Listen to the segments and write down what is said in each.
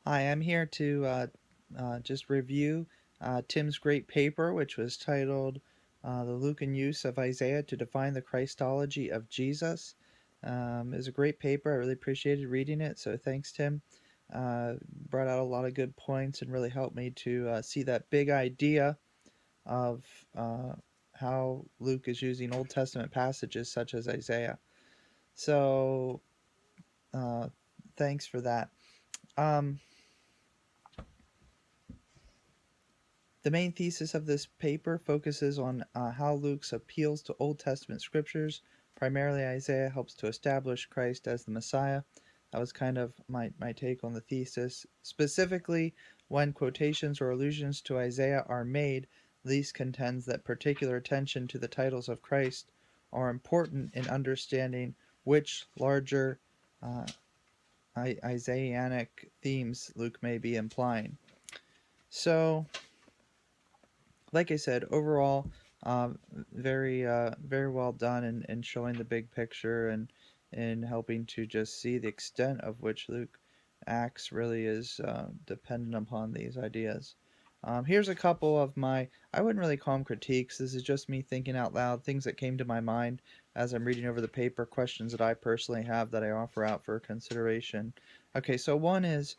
Hi, I'm here to just review Tim's great paper, which was titled The Lucan Use of Isaiah to Define the Christology of Jesus. It was a great paper. I really appreciated reading it, so thanks, Tim. Brought out a lot of good points and really helped me to see that big idea of uh, how Luke is using Old Testament passages such as Isaiah. So, uh, thanks for that. Um, The main thesis of this paper focuses on how Luke's appeals to Old Testament scriptures, primarily Isaiah, helps to establish Christ as the Messiah. That was kind of my take on the thesis. Specifically, when quotations or allusions to Isaiah are made, Lease contends that particular attention to the titles of Christ are important in understanding which larger uh, Isaianic themes Luke may be implying. So, like I said, overall, very well done in showing the big picture and in helping to just see the extent of which Luke acts really is dependent upon these ideas. Here's a couple of I wouldn't really call them critiques. This is just me thinking out loud, things that came to my mind as I'm reading over the paper, questions that I personally have that I offer out for consideration. Okay, so one is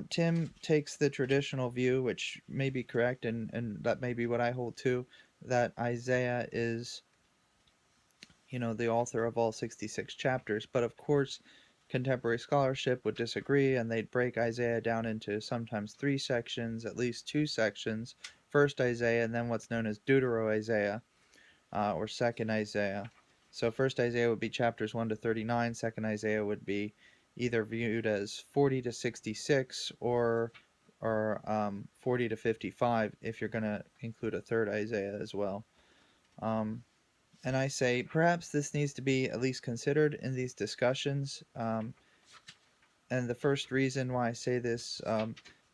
Tim takes the traditional view, which may be correct, and that may be what I hold too, that Isaiah is, the author of all 66 chapters. But of course, contemporary scholarship would disagree, and they'd break Isaiah down into sometimes three sections, at least two sections. First Isaiah, and then what's known as Deutero Isaiah, or Second Isaiah. So First Isaiah would be chapters 1 to 39. Second Isaiah would be either viewed as 40 to 66 or 40 to 55 if you're going to include a third Isaiah as well. Um, and I say perhaps this needs to be at least considered in these discussions. And the first reason why I say this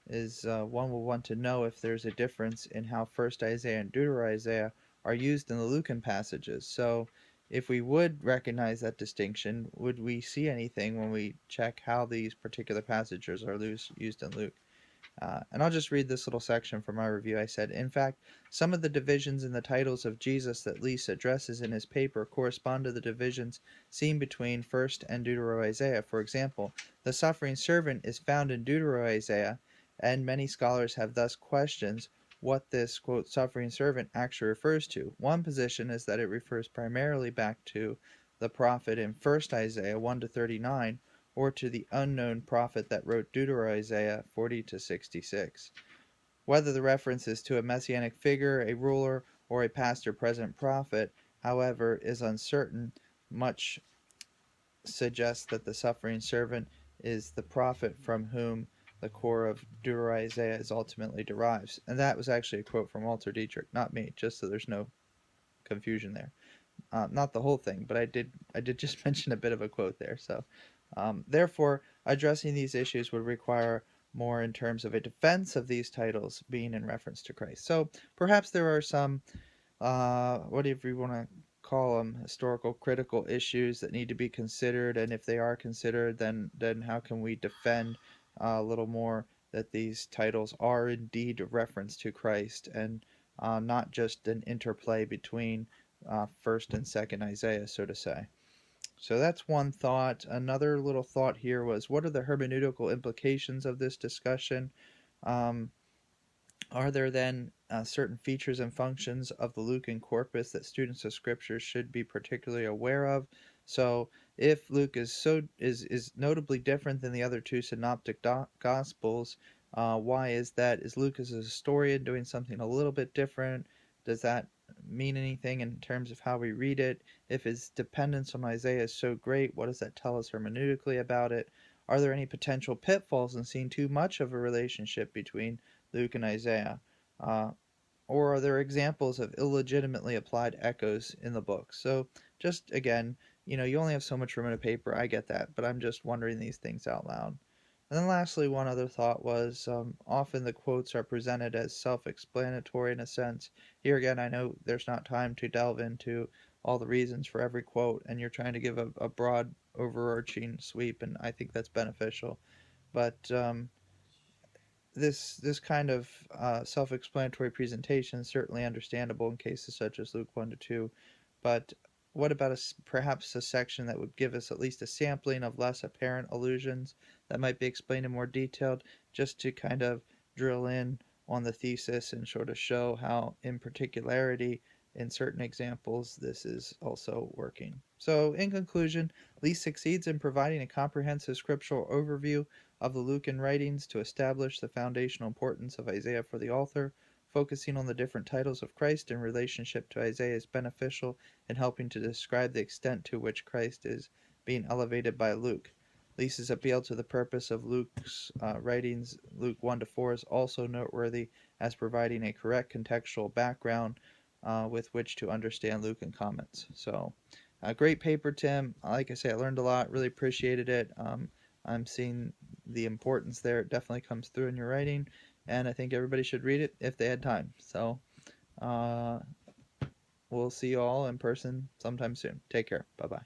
is one will want to know if there's a difference in how First Isaiah and Deutero Isaiah are used in the Lucan passages. So, if we would recognize that distinction, would we see anything when we check how these particular passages are used in Luke? And I'll just read this little section from my review. I said, in fact, some of the divisions in the titles of Jesus that Lease addresses in his paper correspond to the divisions seen between 1st and Deutero Isaiah. For example, the suffering servant is found in Deutero Isaiah, and many scholars have thus questions what this, quote, suffering servant actually refers to. One position is that it refers primarily back to the prophet in 1st Isaiah 1 to 39, or to the unknown prophet that wrote Deutero Isaiah 40 to 66. Whether the reference is to a messianic figure, a ruler, or a past or present prophet, however, is uncertain. Much suggests that the suffering servant is the prophet from whom the core of Deutero Isaiah is ultimately derives. And that was actually a quote from Walter Dietrich, not me, just so there's no confusion there. Not the whole thing, but I did just mention a bit of a quote there. So, therefore, addressing these issues would require more in terms of a defense of these titles being in reference to Christ. So perhaps there are some, whatever you want to call them, historical critical issues that need to be considered, and if they are considered, then how can we defend a little more that these titles are indeed a reference to Christ and not just an interplay between first and second Isaiah, so to say. So that's one thought. Another little thought here was what are the hermeneutical implications of this discussion? Um, are there then certain features and functions of the Lucan corpus that students of Scripture should be particularly aware of? So, if Luke is notably different than the other two synoptic gospels, why is that? Is Luke as a historian doing something a little bit different? Does that mean anything in terms of how we read it? If his dependence on Isaiah is so great, what does that tell us hermeneutically about it? Are there any potential pitfalls in seeing too much of a relationship between Luke and Isaiah? Uh, or are there examples of illegitimately applied echoes in the book? So, just again, you only have so much room in a paper. I get that, but I'm just wondering these things out loud. And then, lastly, one other thought was often the quotes are presented as self explanatory in a sense. Here again, I know there's not time to delve into all the reasons for every quote, and you're trying to give a broad, overarching sweep, and I think that's beneficial. But this kind of self-explanatory presentation is certainly understandable in cases such as Luke 1 to 2, but what about perhaps a section that would give us at least a sampling of less apparent allusions that might be explained in more detail, just to kind of drill in on the thesis and sort of show how, in particularity, in certain examples, this is also working. So, in conclusion, Lease succeeds in providing a comprehensive scriptural overview of the Lucan writings to establish the foundational importance of Isaiah for the author. Focusing on the different titles of Christ in relationship to Isaiah is beneficial in helping to describe the extent to which Christ is being elevated by Luke. Lease's appeal to the purpose of Luke's writings, Luke 1 to 4, is also noteworthy as providing a correct contextual background with which to understand Lucan comments. So, great paper, Tim. Like I say, I learned a lot. Really appreciated it. I'm seeing the importance there. It definitely comes through in your writing, and I think everybody should read it if they had time. So, uh, we'll see you all in person sometime soon. Take care. Bye bye.